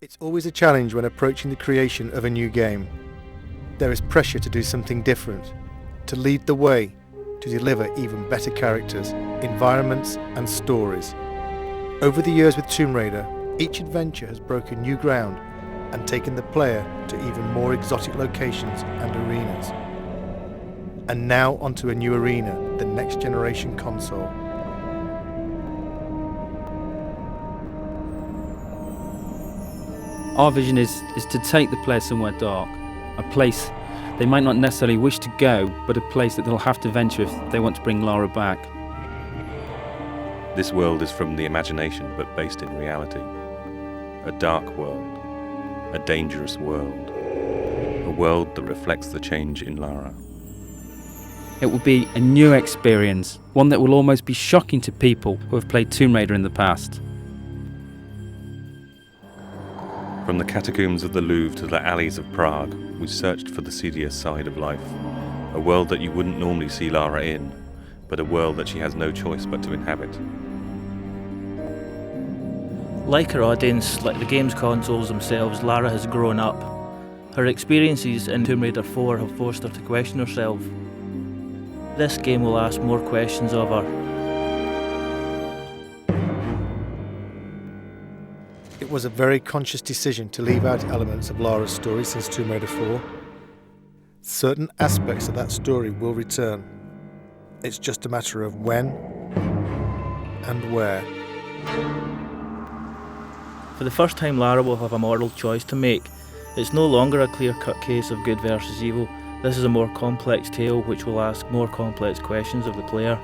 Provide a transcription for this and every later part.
It's always a challenge when approaching the creation of a new game. There is pressure to do something different, to lead the way, to deliver even better characters, environments and stories. Over the years with Tomb Raider, each adventure has broken new ground and taken the player to even more exotic locations and arenas. And now onto a new arena, the next generation console. Our vision is to take the player somewhere dark, a place they might not necessarily wish to go, but a place that they'll have to venture if they want to bring Lara back. This world is from the imagination, but based in reality. A dark world, a dangerous world, a world that reflects the change in Lara. It will be a new experience, one that will almost be shocking to people who have played Tomb Raider in the past. From the catacombs of the Louvre to the alleys of Prague, we searched for the seedier side of life. A world that you wouldn't normally see Lara in, but a world that she has no choice but to inhabit. Like her audience, like the game's consoles themselves, Lara has grown up. Her experiences in Tomb Raider 4 have forced her to question herself. This game will ask more questions of her. It was a very conscious decision to leave out elements of Lara's story since Tomb Raider 4. Certain aspects of that story will return. It's just a matter of when and where. For the first time, Lara will have a moral choice to make. It's no longer a clear-cut case of good versus evil. This is a more complex tale which will ask more complex questions of the player.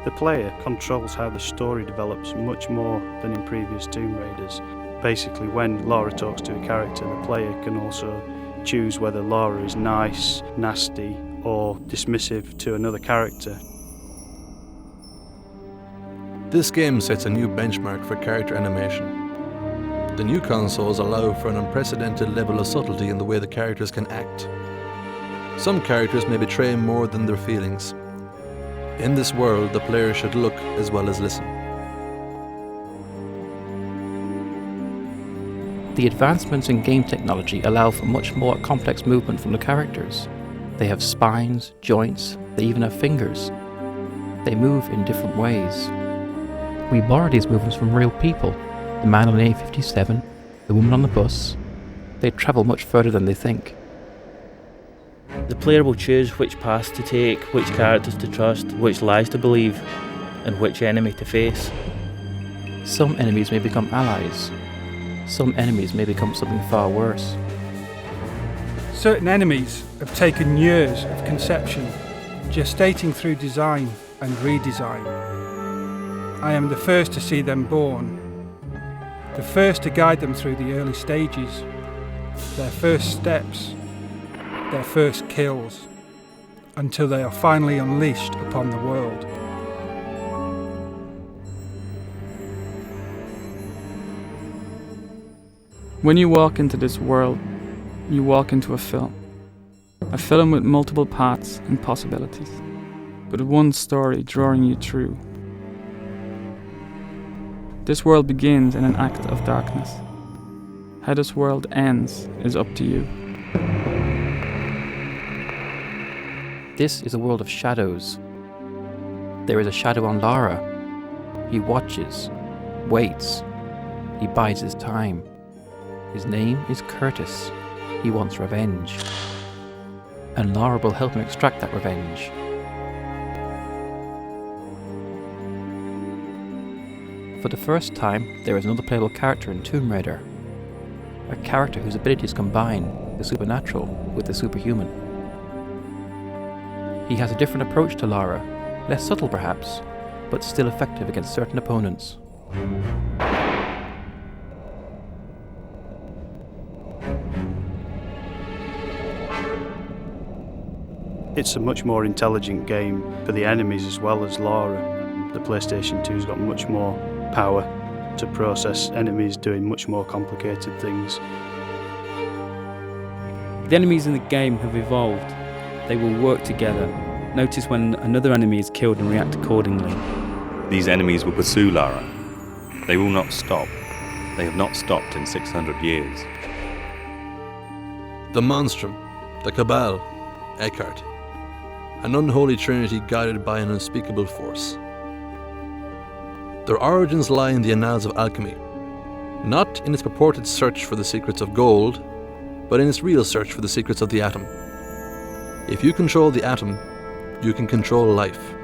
The player controls how the story develops much more than in previous Tomb Raiders. Basically, when Lara talks to a character, the player can also choose whether Lara is nice, nasty, or dismissive to another character. This game sets a new benchmark for character animation. The new consoles allow for an unprecedented level of subtlety in the way the characters can act. Some characters may betray more than their feelings. In this world, the player should look as well as listen. The advancements in game technology allow for much more complex movement from the characters. They have spines, joints, they even have fingers. They move in different ways. We borrow these movements from real people. The man on the A57, the woman on the bus. They travel much further than they think. The player will choose which paths to take, which characters to trust, which lies to believe, and which enemy to face. Some enemies may become allies. Some enemies may become something far worse. Certain enemies have taken years of conception, gestating through design and redesign. I am the first to see them born, the first to guide them through the early stages, their first steps, their first kills, until they are finally unleashed upon the world. When you walk into this world, you walk into a film with multiple paths and possibilities, but one story drawing you through. This world begins in an act of darkness. How this world ends is up to you. This is a world of shadows. There is a shadow on Lara. He watches, waits, he bides his time. His name is Curtis. He wants revenge. And Lara will help him extract that revenge. For the first time, there is another playable character in Tomb Raider. A character whose abilities combine the supernatural with the superhuman. He has a different approach to Lara, less subtle perhaps, but still effective against certain opponents. It's a much more intelligent game for the enemies as well as Lara. The PlayStation 2's got much more power to process enemies doing much more complicated things. The enemies in the game have evolved. They will work together. Notice when another enemy is killed and react accordingly. These enemies will pursue Lara. They will not stop. They have not stopped in 600 years. The Monstrum, the Cabal, Eckhart. An unholy trinity guided by an unspeakable force. Their origins lie in the annals of alchemy, not in its purported search for the secrets of gold, but in its real search for the secrets of the atom. If you control the atom, you can control life.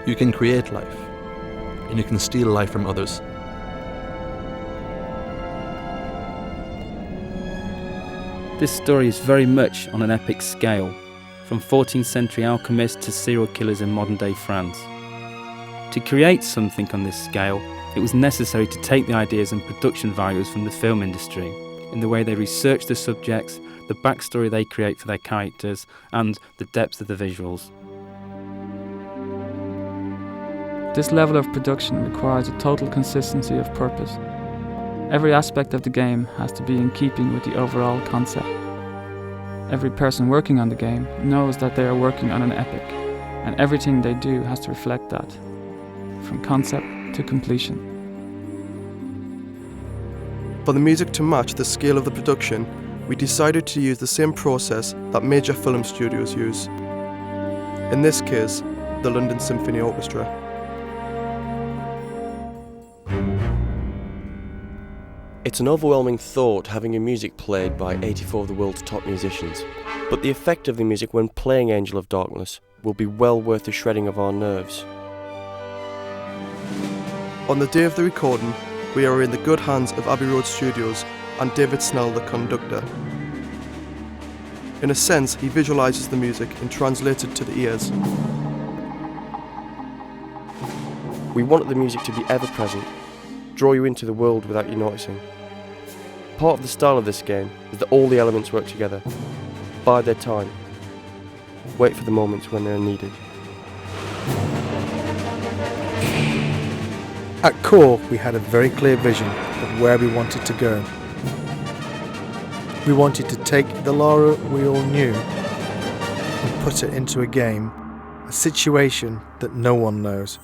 You can create life, and you can steal life from others. This story is very much on an epic scale, from 14th century alchemists to serial killers in modern day France. To create something on this scale, it was necessary to take the ideas and production values from the film industry, in the way they research the subjects, the backstory they create for their characters, and the depth of the visuals. This level of production requires a total consistency of purpose. Every aspect of the game has to be in keeping with the overall concept. Every person working on the game knows that they are working on an epic, and everything they do has to reflect that, from concept to completion. For the music to match the scale of the production, we decided to use the same process that major film studios use. In this case, the London Symphony Orchestra. It's an overwhelming thought having your music played by 84 of the world's top musicians, but the effect of the music when playing Angel of Darkness will be well worth the shredding of our nerves. On the day of the recording, we are in the good hands of Abbey Road Studios and David Snell, the conductor. In a sense, he visualises the music and translates it to the ears. We wanted the music to be ever present, draw you into the world without you noticing. Part of the style of this game is that all the elements work together, bide their time, wait for the moments when they are needed. At core, we had a very clear vision of where we wanted to go. We wanted to take the Lara we all knew and put it into a game, a situation that no one knows.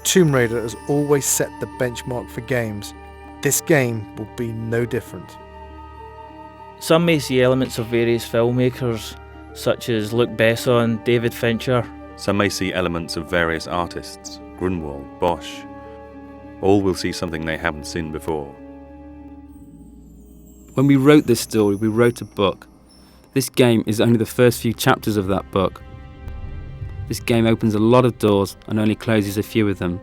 Tomb Raider has always set the benchmark for games. This game will be no different. Some may see elements of various filmmakers, such as Luc Besson, David Fincher. Some may see elements of various artists, Grunwald, Bosch. All will see something they haven't seen before. When we wrote this story, we wrote a book. This game is only the first few chapters of that book. This game opens a lot of doors and only closes a few of them.